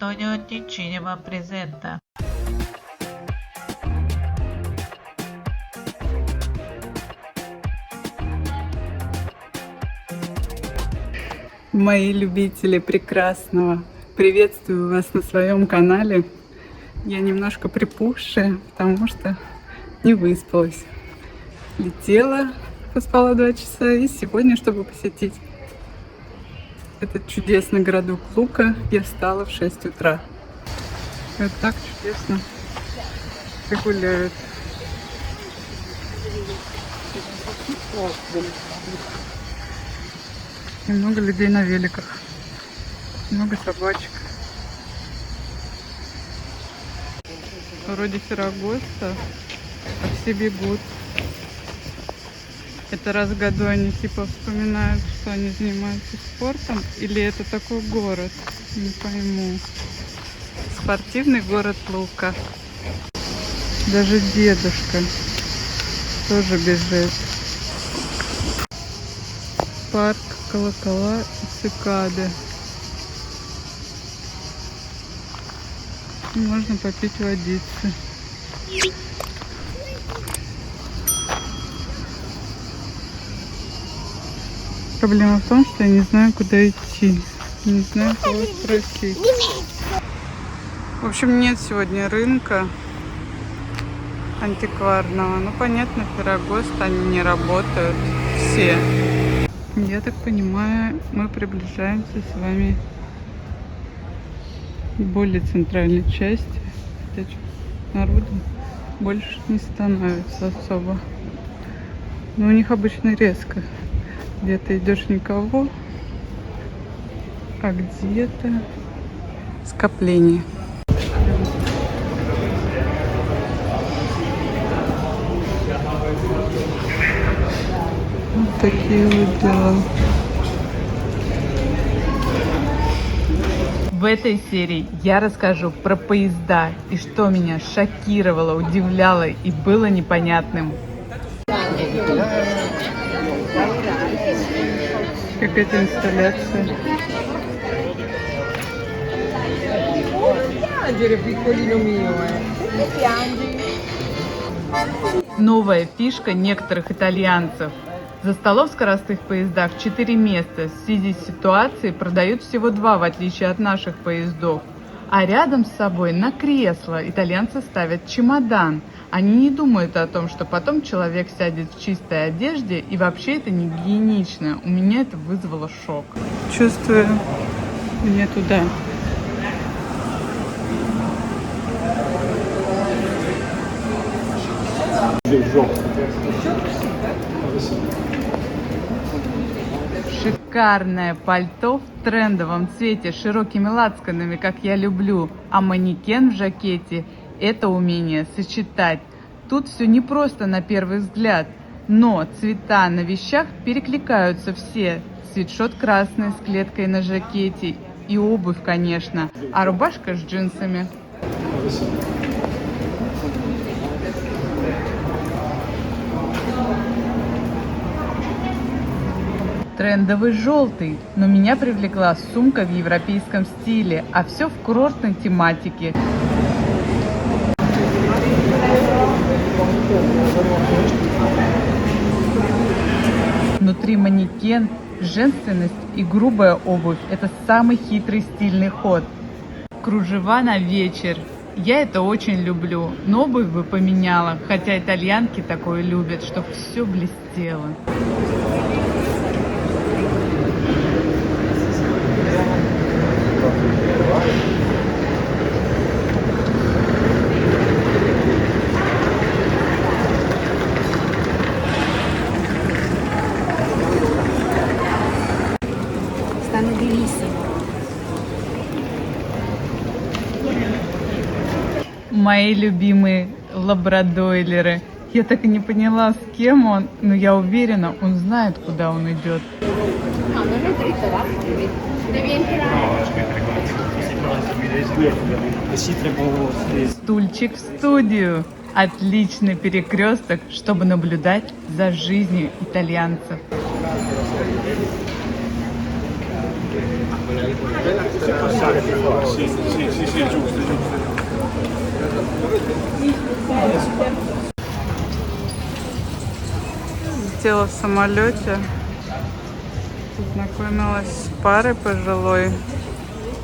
Antonio Cinema presenta. Мои любители прекрасного, приветствую вас на своем канале. Я немножко припухшая, потому что не выспалась. Летела, поспала 2 часа, и сегодня, чтобы посетить этот чудесный городок Лука, я встала в 6 утра. Вот так чудесно гуляют. И много людей на великах, много собачек. Вроде Феррагоста, а все бегут. Это раз в году они типа вспоминают, что они занимаются спортом, или это такой город, не пойму. Спортивный город Лука. Даже дедушка тоже бежит. Парк, колокола и цикады. Можно попить водицы. Проблема в том, что я не знаю, куда идти. Не знаю, кого спросить. В общем, нет сегодня рынка антикварного. Ну, понятно, Феррагост, они не работают все. Я так понимаю, мы приближаемся с вами к более центральной части. Хотя народу больше не становится особо. Но у них обычно резко. Где-то идешь никого, а где-то скопление. Вот такие вот дела. В этой серии я расскажу про поезда и что меня шокировало, удивляло и было непонятным. Какая-то инсталляция. Новая фишка некоторых итальянцев. За столов в скоростных поездах 4 места. В связи с ситуацией продают всего 2, в отличие от наших поездов. А рядом с собой на кресло итальянцы ставят чемодан. Они не думают о том, что потом человек сядет в чистой одежде, и вообще это не гигиенично. У меня это вызвало шок. Чувствую, мне туда. Шикарное пальто в трендовом цвете с широкими лацканами, как я люблю, а манекен в жакете – это умение сочетать. Тут все не просто на первый взгляд, но цвета на вещах перекликаются все. Свитшот красный с клеткой на жакете и обувь, конечно, а рубашка с джинсами. Трендовый желтый, но меня привлекла сумка в европейском стиле, а все в курортной тематике. Внутри манекен, женственность и грубая обувь – это самый хитрый стильный ход. Кружева на вечер. Я это очень люблю, но обувь бы поменяла, хотя итальянки такое любят, чтобы все блестело. Stanno benissimo. Мои любимые лабрадойлеры. Я так и не поняла, с кем он, но я уверена, он знает, куда он идет. No, non è dritto, va? Devi entrare. Стульчик в студию. Отличный перекресток, чтобы наблюдать за жизнью итальянцев. Летела в самолете, познакомилась с парой пожилой.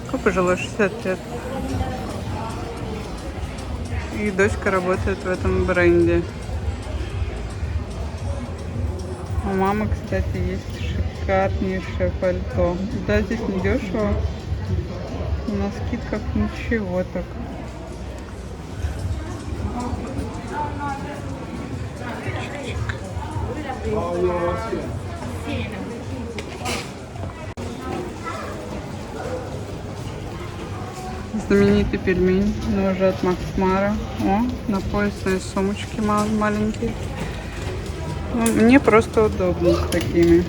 Какой пожилой? 60 лет. И дочка работает в этом бренде. У мамы, кстати, есть шикарнейшее пальто. Да, здесь не дешево. На скидках ничего так. Знаменитый пельмень, но уже от Максмара. О, на поясные сумочки маленькие. Ну, мне просто удобно с такими.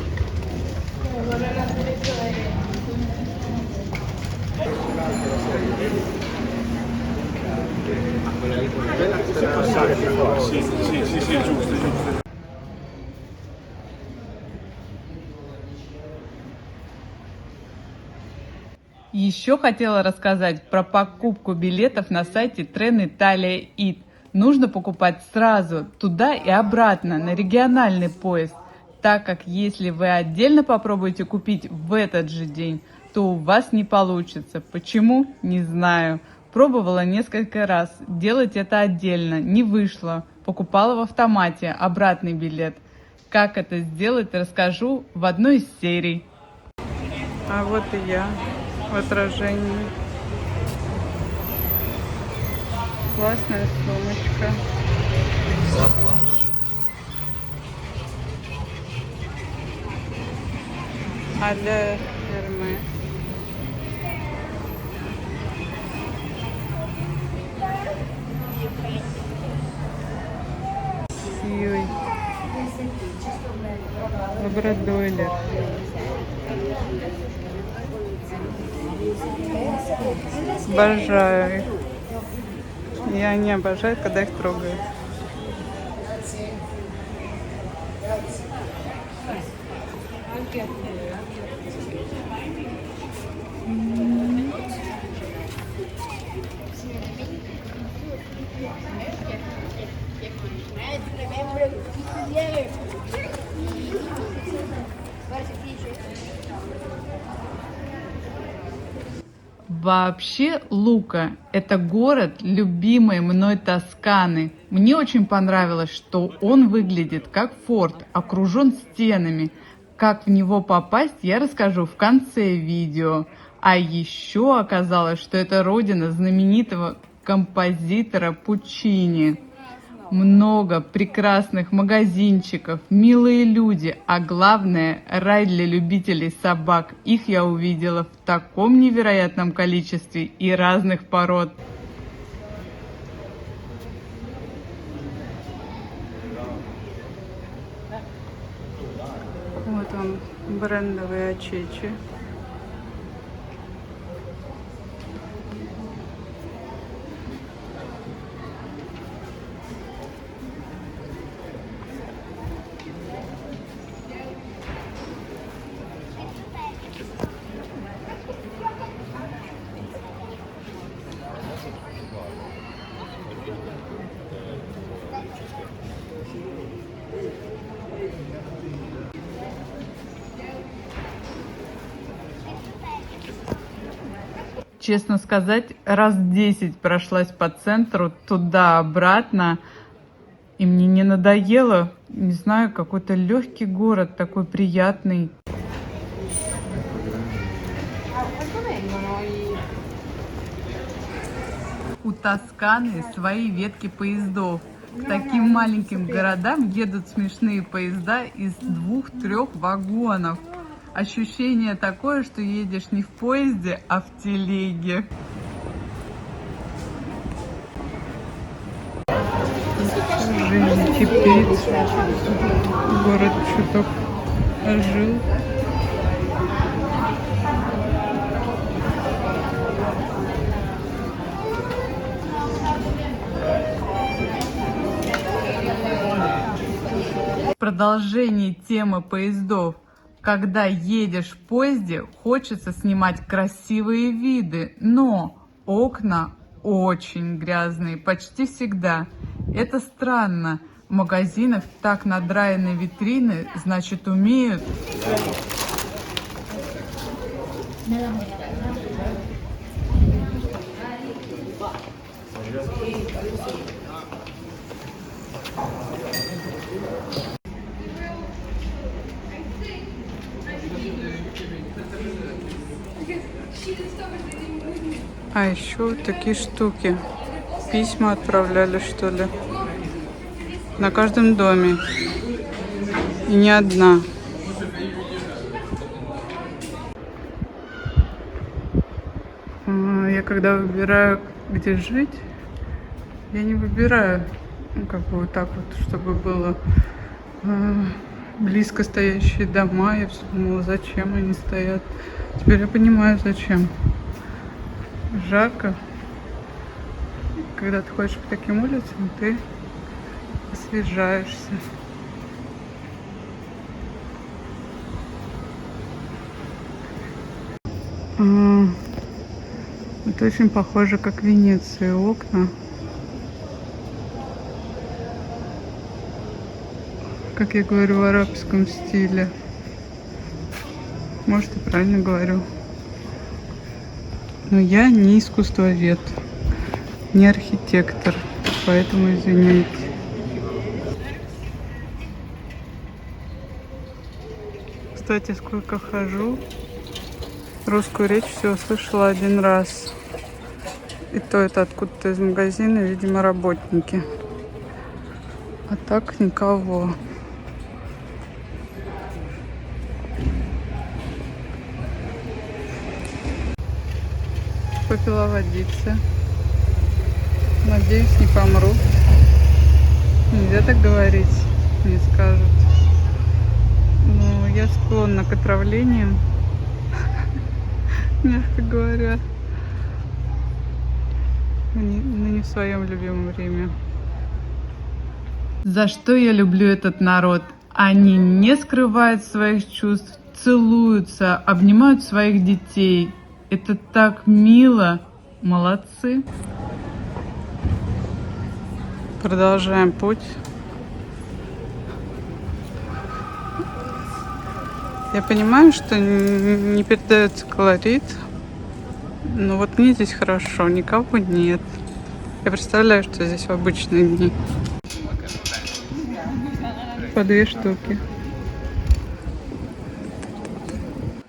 Еще хотела рассказать про покупку билетов на сайте Train Italia It. Нужно покупать сразу, туда и обратно, на региональный поезд, так как если вы отдельно попробуете купить в этот же день, то у вас не получится. Почему? Не знаю. Пробовала несколько раз, делать это отдельно, не вышло. Покупала в автомате обратный билет. Как это сделать, расскажу в одной из серий. А вот и я в отражении. Классная сумочка. А-ля Hermès. Красивый. Лабрадойлер. Обожаю их. И они обожают, когда их трогают. Вообще Лука – это город, любимый мной Тосканы. Мне очень понравилось, что он выглядит как форт, окружен стенами. Как в него попасть, я расскажу в конце видео. А еще оказалось, что это родина знаменитого композитора Пуччини. Много прекрасных магазинчиков, милые люди, а главное, рай для любителей собак. Их я увидела в таком невероятном количестве и разных пород. Вот он, брендовые очечи. Честно сказать, раз 10 прошлась по центру, туда-обратно, и мне не надоело. Не знаю, какой-то легкий город, такой приятный. У Тосканы свои ветки поездов. К таким маленьким городам едут смешные поезда из 2-3 вагонов. Ощущение такое, что едешь не в поезде, а в телеге. Жизнь кипит. Город чуток ожил. Продолжение темы поездов. Когда едешь в поезде, хочется снимать красивые виды, но окна очень грязные почти всегда. Это странно. В магазинах так надраены витрины, значит, умеют. А еще вот такие штуки. Письма отправляли, что ли. На каждом доме. И не одна. Я когда выбираю, где жить, я не выбираю, ну, как бы вот так вот, чтобы было близко стоящие дома. Я все думала, зачем они стоят. Теперь я понимаю, зачем. Жарко. Когда ты ходишь по таким улицам, ты освежаешься. Это очень похоже, как в Венеции окна. Как я говорю, в арабском стиле. Может, и правильно говорю. Но я не искусствовед, не архитектор, поэтому извиняйте. Кстати, сколько хожу, русскую речь всего слышала один раз. И то это откуда-то из магазина, видимо, работники. А так никого. Попила водицы. Надеюсь, не помру. Нельзя так говорить, мне скажут. Но я склонна к отравлениям, мягко говоря. Но не в своем любимом время. За что я люблю этот народ? Они не скрывают своих чувств, целуются, обнимают своих детей. Это так мило. Молодцы. Продолжаем путь. Я понимаю, что не передается колорит, но вот мне здесь хорошо, никого нет. Я представляю, что здесь в обычные дни. По 2 штуки.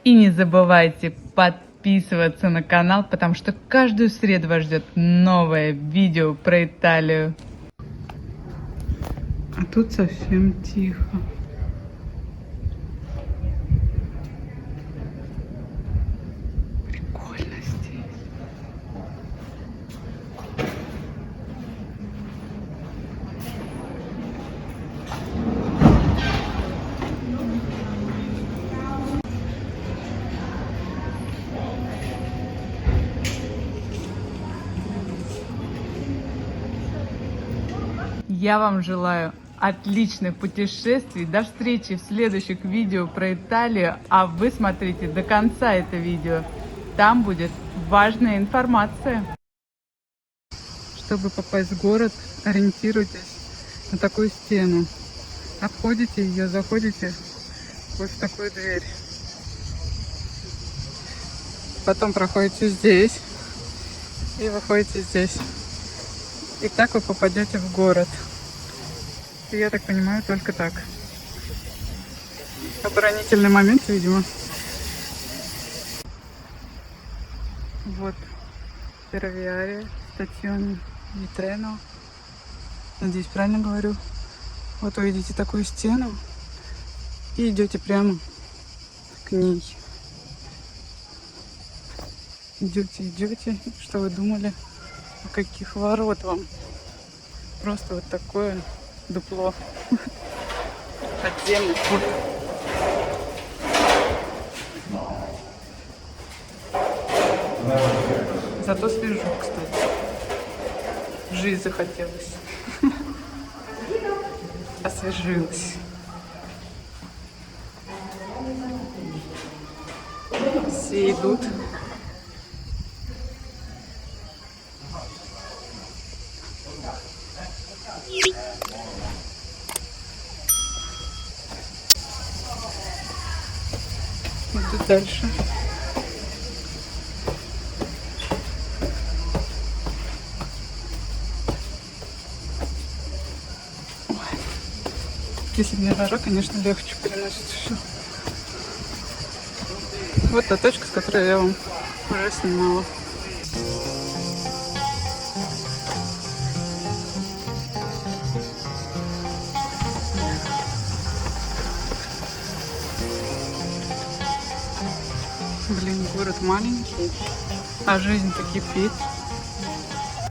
И не забывайте подписываться на канал, потому что каждую среду вас ждет новое видео про Италию. А тут совсем тихо. Прикольно здесь. Я вам желаю отличных путешествий. До встречи в следующих видео про Италию. А вы смотрите до конца это видео. Там будет важная информация. Чтобы попасть в город, ориентируйтесь на такую стену. Обходите ее, заходите вот в такую дверь. Потом проходите здесь и выходите здесь. И так вы попадете в город. И я так понимаю, только так. Оборонительный момент, видимо. Вот Ferroviaria, стационе di Treno. Надеюсь, правильно говорю. Вот увидите такую стену и идете прямо к ней. Идете. Что вы думали? А каких ворот вам? Просто вот такое дупло. Подземный вход. Зато свежо, кстати. Жить захотелось. Освежилась. все идут. Идут дальше. Ой. Если не жара, конечно, легче переносить все. Вот та точка, с которой я вам уже снимала. Блин, город маленький, а жизнь-то кипит.